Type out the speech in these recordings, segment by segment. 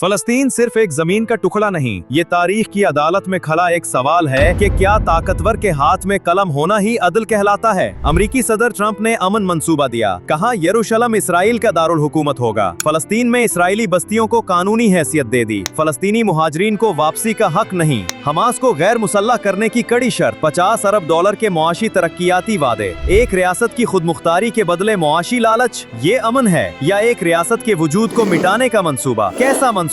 फलस्तीन सिर्फ एक जमीन का टुकड़ा नहीं, ये तारीख की अदालत में खड़ा एक सवाल है कि क्या ताकतवर के हाथ में कलम होना ही अदल कहलाता है। अमेरिकी सदर ट्रंप ने अमन मंसूबा दिया, कहा यरूशलेम इसराइल का दारुल हुकूमत होगा। फलस्तीन में इसराइली बस्तियों को कानूनी हैसियत दे दी। फलस्तीनी मुहाजिरीन को वापसी का हक नहीं। हमास को गैर मुसल्लह करने की कड़ी शर्त। $50 अरब के मुआशी तरक्कियाती वादे। एक रियासत की खुद मुख्तारी के बदले मुआशी लालच, ये अमन है या एक रियासत के वजूद को मिटाने का मंसूबा? कैसा मंसूबा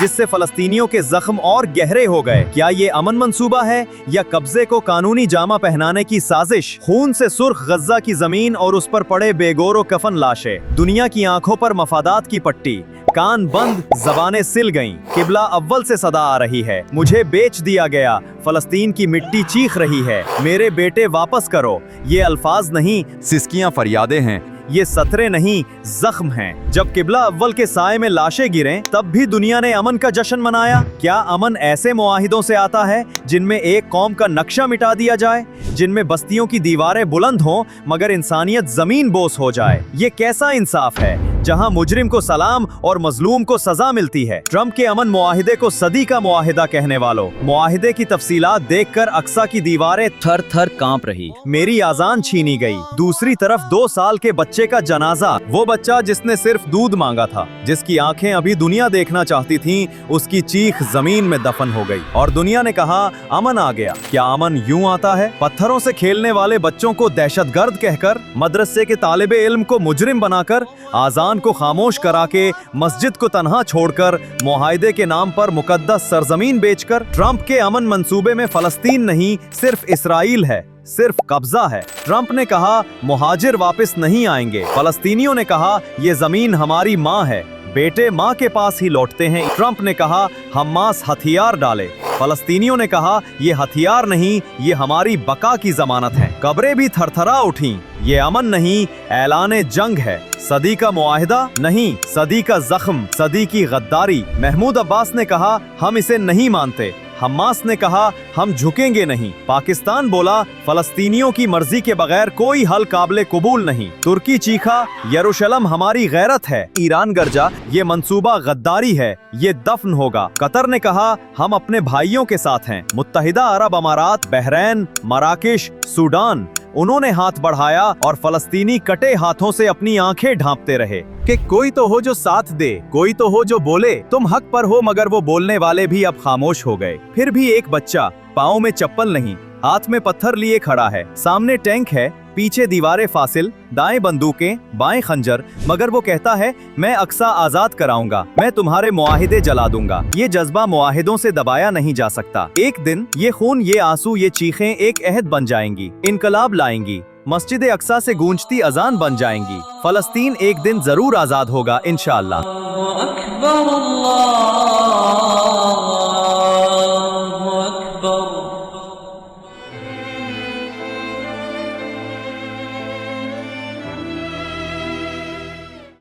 जिससे फलस्तीनियों के जख्म और गहरे हो गए? क्या ये अमन मंसूबा है या कब्जे को कानूनी जामा पहनाने की साजिश? खून से सुर्ख गज्जा की जमीन और उस पर पड़े बेगोरो कफन लाशें। दुनिया की आंखों पर मफादात की पट्टी। कान बंद, जबानें सिल गईं। किबला अव्वल से सदा आ रही है, मुझे बेच दिया गया। फलस्तीन की मिट्टी चीख रही है, मेरे बेटे वापस करो। ये अल्फाज नहीं, सिसकियां फरियादें हैं। ये सतरे नहीं, जख्म हैं। जब किबला अव्वल के साए में लाशें गिरें, तब भी दुनिया ने अमन का जश्न मनाया। क्या अमन ऐसे मुआहिदों से आता है जिनमें एक कौम का नक्शा मिटा दिया जाए, जिनमें बस्तियों की दीवारें बुलंद हों मगर इंसानियत जमीन बोस हो जाए? ये कैसा इंसाफ है जहां मुजरिम को सलाम और मजलूम को सजा मिलती है? ट्रंप के अमन मुआहिदे को सदी का मुआहिदा कहने वालों, मुआहिदे की तफसीलात देखकर अक्सा की दीवारें थर थर कांप रही। मेरी आजान छीनी गई। दूसरी तरफ 2 साल के बच्चे का जनाजा, वो बच्चा जिसने सिर्फ दूध मांगा था, जिसकी आंखें अभी दुनिया देखना चाहती थीं, उसकी चीख जमीन में दफन हो गई और दुनिया ने कहा अमन आ गया। क्या अमन यूं आता है? पत्थरों से खेलने वाले बच्चों को दहशतगर्द कहकर, मदरसे के तालिबे इल्म को मुजरिम बनाकर, आजान को खामोश करा के, मस्जिद को तन्हा छोड़कर, मुआहिदे के नाम पर मुकद्दस सरजमीन बेचकर? ट्रंप के अमन मंसूबे में फलस्तीन नहीं, सिर्फ इसराइल है, सिर्फ कब्जा है। ट्रंप ने कहा मुहाजिर वापस नहीं आएंगे। फलस्तीनियों ने कहा ये जमीन हमारी माँ है, बेटे माँ के पास ही लौटते हैं। ट्रंप ने कहा हमास हथियार डाले। फलस्तीनियों ने कहा ये हथियार नहीं, ये हमारी बका की जमानत है। कब्रें भी थरथरा उठी। ये अमन नहीं, ऐलाने जंग है। सदी का मुआहिदा नहीं, सदी का जख्म, सदी की गद्दारी। महमूद अब्बास ने कहा हम इसे नहीं मानते। हमास ने कहा हम झुकेंगे नहीं। पाकिस्तान बोला फलस्तीनियों की मर्जी के बगैर कोई हल काबिले कबूल नहीं। तुर्की चीखा यरूशलेम हमारी गैरत है। ईरान गरजा ये मंसूबा गद्दारी है, ये दफन होगा। कतर ने कहा हम अपने भाइयों के साथ हैं। मुत्तहिदा अरब अमारात, बहरैन, मराकेश, सूडान, उन्होंने हाथ बढ़ाया और फलस्तीनी कटे हाथों से अपनी आंखें ढांपते रहे कि कोई तो हो जो साथ दे, कोई तो हो जो बोले तुम हक पर हो। मगर वो बोलने वाले भी अब खामोश हो गए। फिर भी एक बच्चा पाँव में चप्पल नहीं, हाथ में पत्थर लिए खड़ा है। सामने टैंक है, पीछे दीवारें फासिल, दाएं बंदूकें, बाएं खंजर, मगर वो कहता है मैं अक्सा आजाद कराऊंगा, मैं तुम्हारे मुआहिदे जला दूंगा। ये जज्बा मुआहिदों से दबाया नहीं जा सकता। एक दिन ये खून, ये आंसू, ये चीखें एक अहद बन जाएंगी, इनकलाब लाएंगी, मस्जिद अक्सा से गूंजती अजान बन जाएंगी। फलस्तीन एक दिन जरूर आजाद होगा इंशाअल्लाह।